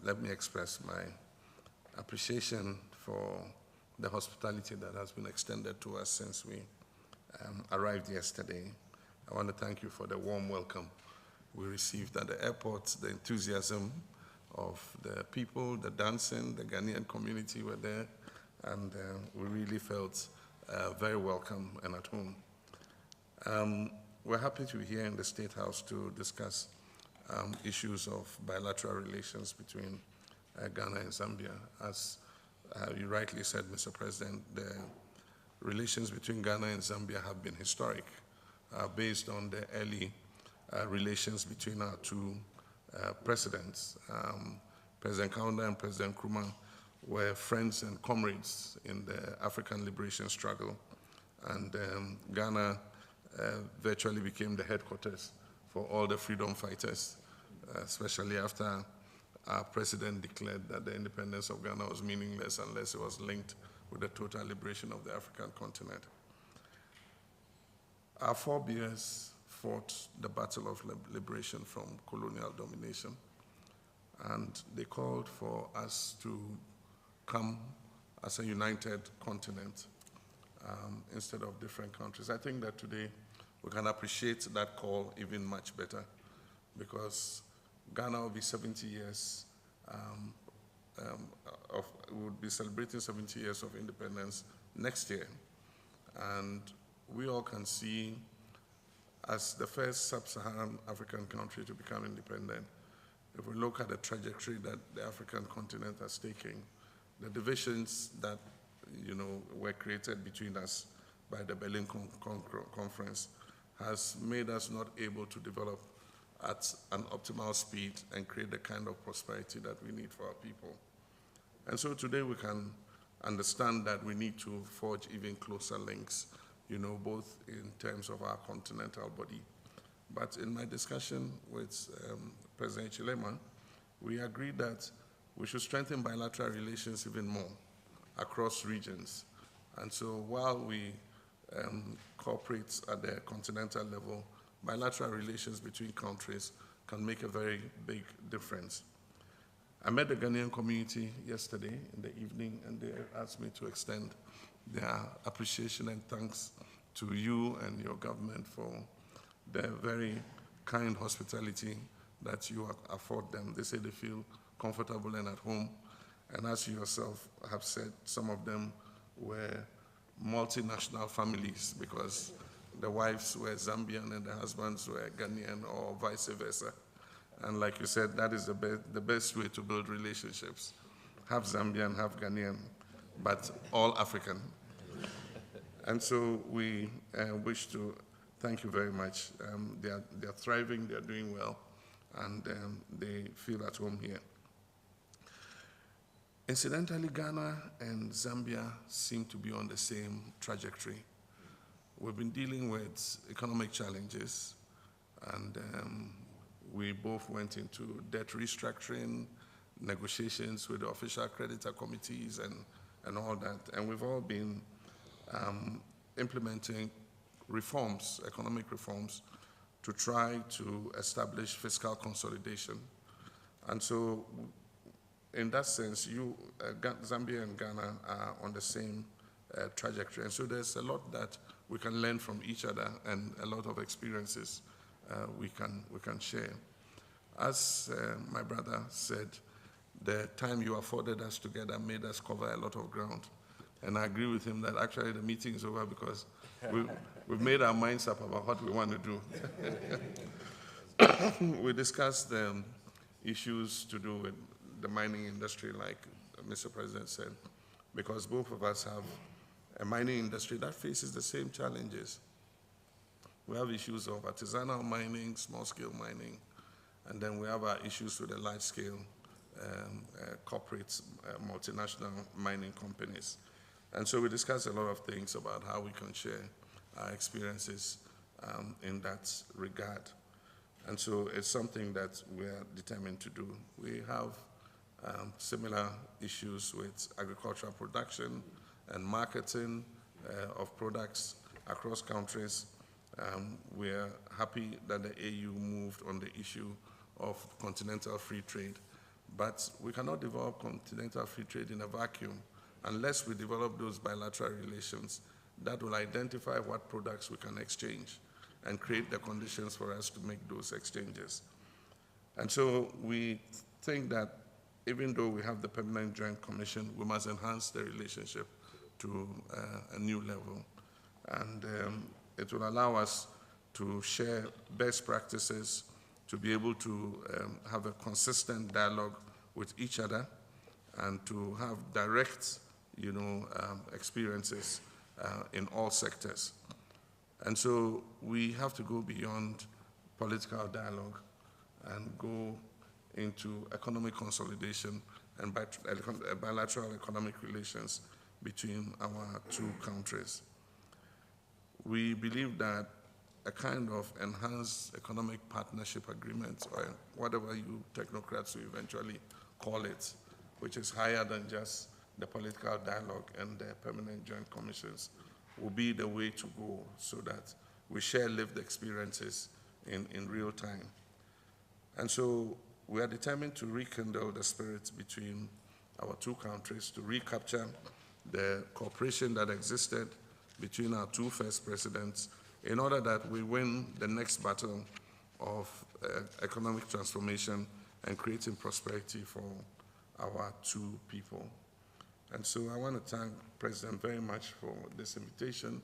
let me express my appreciation for the hospitality that has been extended to us since we arrived yesterday. I want to thank you for the warm welcome we received at the airport, the enthusiasm of the people, the dancing, the Ghanaian community were there, and we really felt very welcome and at home. We're happy to be here in the State House to discuss issues of bilateral relations between Ghana and Zambia. As you rightly said, Mr. President, the relations between Ghana and Zambia have been historic, based on the early relations between our two presidents. President Kaunda and President Nkrumah were friends and comrades in the African liberation struggle, and Ghana virtually became the headquarters for all the freedom fighters, especially after our president declared that the independence of Ghana was meaningless unless it was linked with the total liberation of the African continent. Our forebears fought the battle of liberation from colonial domination, and they called for us to come as a united continent instead of different countries. I think that today we can appreciate that call even much better, because Ghana will be 70 years we would be celebrating 70 years of independence next year. And we all can see, as the first sub-Saharan African country to become independent, if we look at the trajectory that the African continent has taken, the divisions that were created between us by the Berlin Conference has made us not able to develop at an optimal speed and create the kind of prosperity that we need for our people. And so today we can understand that we need to forge even closer links, both in terms of our continental body. But in my discussion with President Hichilema, we agreed that we should strengthen bilateral relations even more across regions. And so while we cooperate at the continental level, bilateral relations between countries can make a very big difference. I met the Ghanaian community yesterday in the evening, and they asked me to extend their appreciation and thanks to you and your government for the very kind hospitality that you afford them. They say they feel comfortable and at home. And as you yourself have said, some of them were multinational families because the wives were Zambian and the husbands were Ghanaian, or vice versa. And like you said, that is the best way to build relationships. Half Zambian, half Ghanaian, but all African. And so we wish to thank you very much. They are thriving, they are doing well, and they feel at home here. Incidentally, Ghana and Zambia seem to be on the same trajectory. We've been dealing with economic challenges, and we both went into debt restructuring, negotiations with the official creditor committees and all that. And we've all been implementing reforms, economic reforms, to try to establish fiscal consolidation. And so in that sense, Zambia and Ghana are on the same trajectory. And so there's a lot that we can learn from each other and a lot of experiences we can share. As my brother said, the time you afforded us together made us cover a lot of ground. And I agree with him that actually the meeting is over because we've made our minds up about what we want to do. We discussed issues to do with the mining industry, like Mr. President said, because both of us have a mining industry that faces the same challenges. We have issues of artisanal mining, small-scale mining, and then we have our issues with the large-scale corporate multinational mining companies. And so we discussed a lot of things about how we can share our experiences in that regard. And so it's something that we are determined to do. We have similar issues with agricultural production and marketing of products across countries. We are happy that the AU moved on the issue of continental free trade But we cannot develop continental free trade in a vacuum unless we develop those bilateral relations that will identify what products we can exchange and create the conditions for us to make those exchanges. And so we think that even though we have the Permanent Joint Commission, we must enhance the relationship to a new level. And it will allow us to share best practices, to be able to have a consistent dialogue with each other, and to have direct, experiences in all sectors. And so we have to go beyond political dialogue and go into economic consolidation and bilateral economic relations between our two countries. We believe that a kind of enhanced economic partnership agreement, or whatever you technocrats will eventually call it, which is higher than just the political dialogue and the Permanent Joint Commissions, will be the way to go so that we share lived experiences in real time. And so we are determined to rekindle the spirit between our two countries, to recapture the cooperation that existed between our two first presidents in order that we win the next battle of economic transformation and creating prosperity for our two people. And so I want to thank President very much for this invitation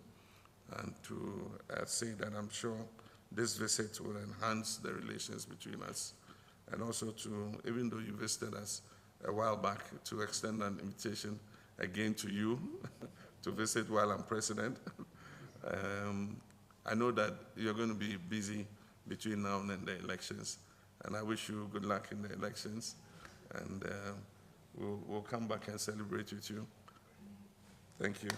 and to say that I'm sure this visit will enhance the relations between us, and also to, even though you visited us a while back, to extend an invitation again to you to visit while I'm president. I know that you're going to be busy between now and the elections, and I wish you good luck in the elections, and we'll come back and celebrate with you. Thank you.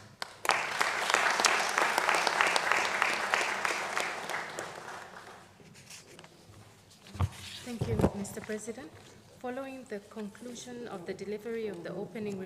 Thank you, Mr. President. Following the conclusion of the delivery of the opening